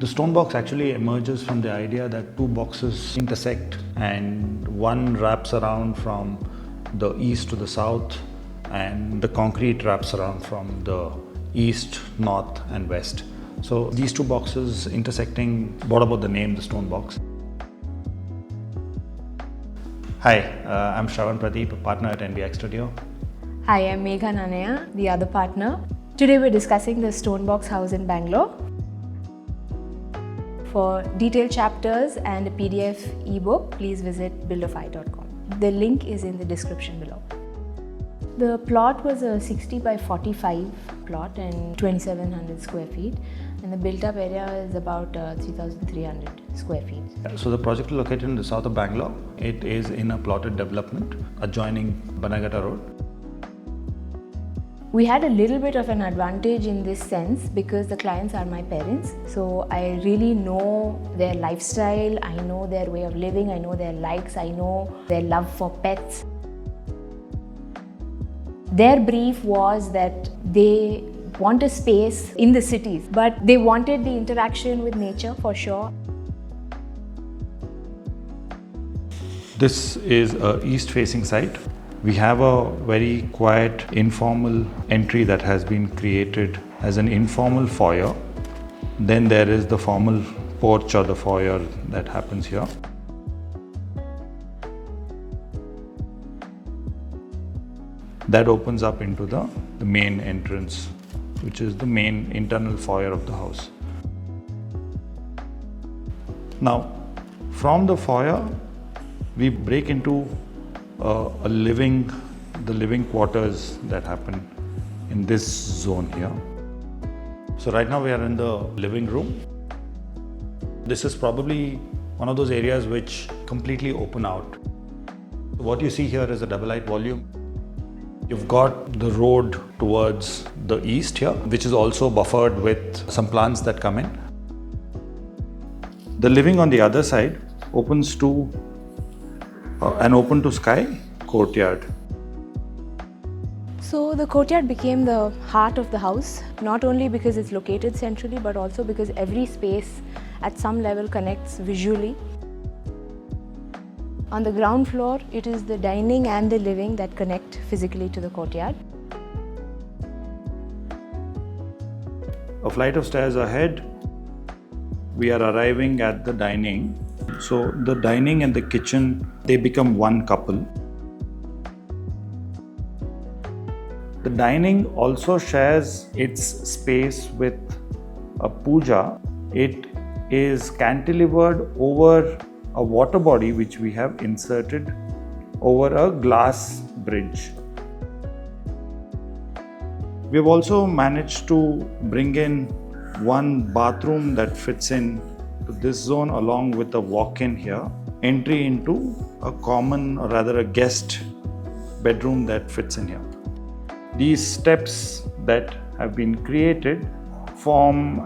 The stone box actually emerges from the idea that two boxes intersect and one wraps around from the east to the south and the concrete wraps around from the east, north and west. So these two boxes intersecting brought about the name the stone box. Hi, I'm Shravan Pradeep, a partner at NBX Studio. Hi, I'm Megha Nanaya, the other partner. Today we're discussing the stone box house in Bangalore. For detailed chapters and a PDF ebook, please visit buildofy.com. The link is in the description below. The plot was a 60 by 45 plot and 2700 square feet, and the built up area is about 3300 square feet. So the project is located in the south of Bangalore. It is in a plotted development adjoining Banagata Road. We had a little bit of an advantage in this sense because the clients are my parents. So I really know their lifestyle, I know their way of living, I know their likes, I know their love for pets. Their brief was that they want a space in the cities, but they wanted the interaction with nature for sure. This is an east-facing site. We have a very quiet, informal entry that has been created as an informal foyer. Then there is the formal porch or the foyer that happens here. That opens up into the main entrance, which is the main internal foyer of the house. Now, from the foyer, we break into the living quarters that happen in this zone here. So right now we are in the living room. This is probably one of those areas which completely open out. What you see here is a double height volume. You've got the road towards the east here, which is also buffered with some plants that come in. The living on the other side opens to an open to sky courtyard. So the courtyard became the heart of the house, not only because it's located centrally, but also because every space at some level connects visually. On the ground floor, it is the dining and the living that connect physically to the courtyard. A flight of stairs ahead, we are arriving at the dining. So the dining and the kitchen, they become one couple. The dining also shares its space with a puja. It is cantilevered over a water body which we have inserted over a glass bridge. We have also managed to bring in one bathroom that fits in to this zone along with a walk-in here, entry into a common or rather a guest bedroom that fits in here. These steps that have been created form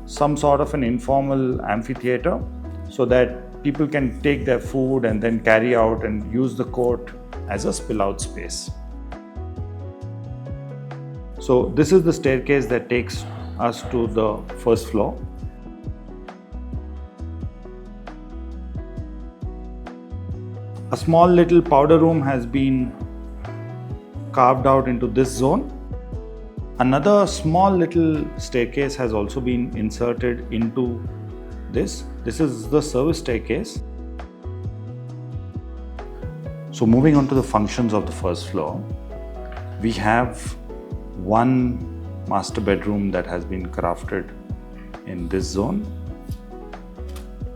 some sort of an informal amphitheater so that people can take their food and then carry out and use the court as a spill out space. So this is the staircase that takes us to the first floor. A small little powder room has been carved out into this zone. Another small little staircase has also been inserted into this. This is the service staircase. So moving on to the functions of the first floor, we have one master bedroom that has been crafted in this zone.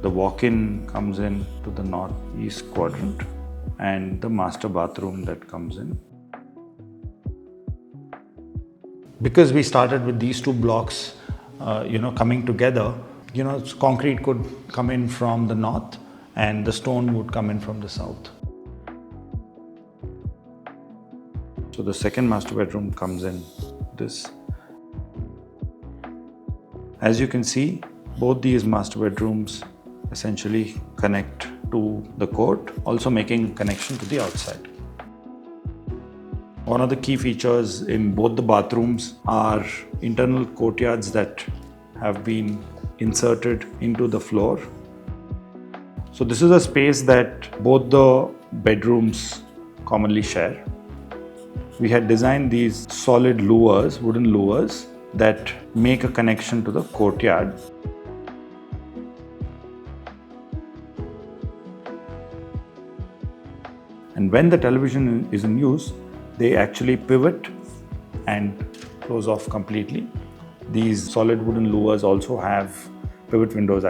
The walk-in comes in to the northeast quadrant and the master bathroom that comes in. Because we started with these two blocks, coming together, concrete could come in from the north and the stone would come in from the south. So the second master bedroom comes in this. As you can see, both these master bedrooms essentially connect to the court, also making connection to the outside. One of the key features in both the bathrooms are internal courtyards that have been inserted into the floor. So this is a space that both the bedrooms commonly share. We had designed these solid louvers, wooden louvers, that make a connection to the courtyard. And when the television is in use, they actually pivot and close off completely. These solid wooden louvers also have pivot windows,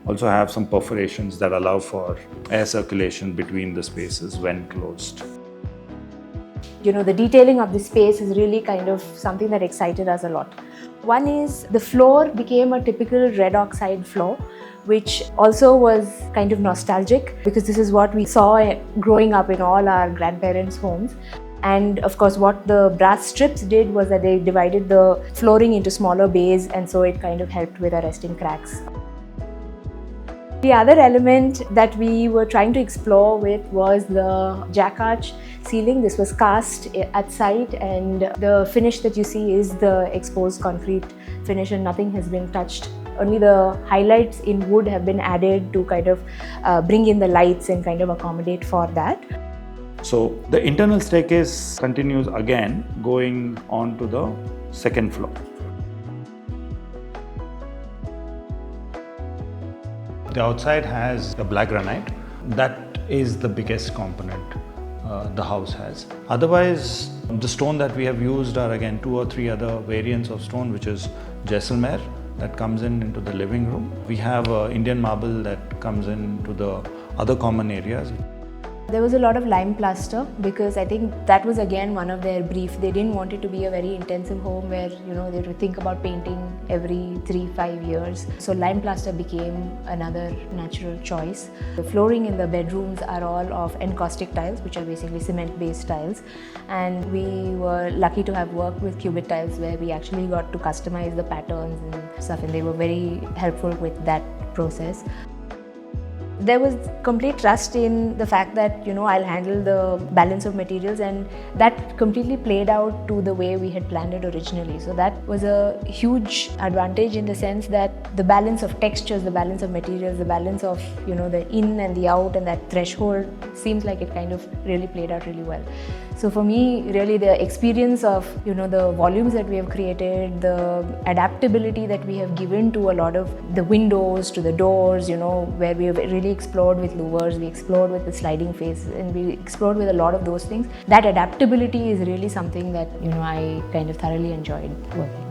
also have some perforations that allow for air circulation between the spaces when closed. The detailing of the space is really kind of something that excited us a lot. One is the floor became a typical red oxide floor, which also was kind of nostalgic because this is what we saw growing up in all our grandparents' homes. And of course, what the brass strips did was that they divided the flooring into smaller bays, and so it kind of helped with arresting cracks. The other element that we were trying to explore with was the jack arch ceiling. This was cast at site, and the finish that you see is the exposed concrete finish, and nothing has been touched. Only the highlights in wood have been added to kind of bring in the lights and kind of accommodate for that. So the internal staircase continues again going on to the second floor. The outside has the black granite. That is the biggest component the house has. Otherwise, the stone that we have used are again 2 or 3 other variants of stone, which is Jaisalmer that comes into the living room. We have Indian marble that comes into the other common areas. There was a lot of lime plaster because I think that was again one of their brief. They didn't want it to be a very intensive home where they would think about painting every 3-5 years. So lime plaster became another natural choice. The flooring in the bedrooms are all of encaustic tiles, which are basically cement-based tiles. And we were lucky to have worked with cubit tiles where we actually got to customize the patterns and stuff, and they were very helpful with that process. There was complete trust in the fact that I'll handle the balance of materials, and that completely played out to the way we had planned it originally. So that was a huge advantage in the sense that the balance of textures, the balance of materials, the balance of the in and the out and that threshold seems like it kind of really played out really well. So for me, really the experience of the volumes that we have created, the adaptability that we have given to a lot of the windows, to the doors, where we have really explored with louvers, we explored with the sliding face, and we explored with a lot of those things. That adaptability is really something that I kind of thoroughly enjoyed working.